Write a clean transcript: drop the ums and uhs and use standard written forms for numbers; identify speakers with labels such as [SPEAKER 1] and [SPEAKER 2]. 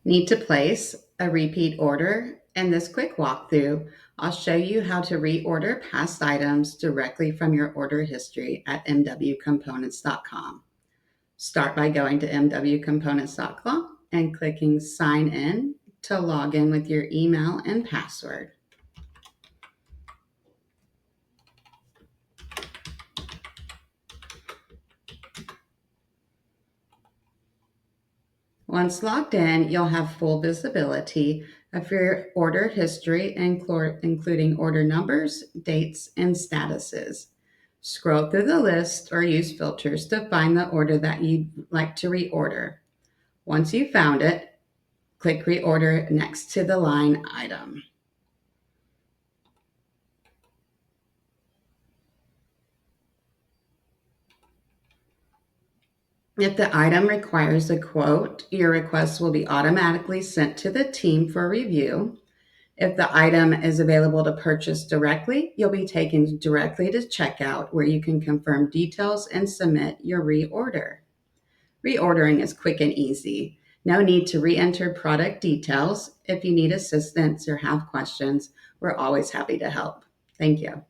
[SPEAKER 1] Need to place a repeat order? In this quick walkthrough, I'll show you how to reorder past items directly from your order history at mwcomponents.com. Start by going to mwcomponents.com and clicking Sign In to log in with your email and password. Once logged in, you'll have full visibility of your order history, including order numbers, dates, and statuses. Scroll through the list or use filters to find the order that you'd like to reorder. Once you've found it, click Reorder next to the line item. If the item requires a quote, your request will be automatically sent to the team for review. If the item is available to purchase directly, you'll be taken directly to checkout where you can confirm details and submit your reorder. Reordering is quick and easy. No need to re-enter product details. If you need assistance or have questions, we're always happy to help. Thank you.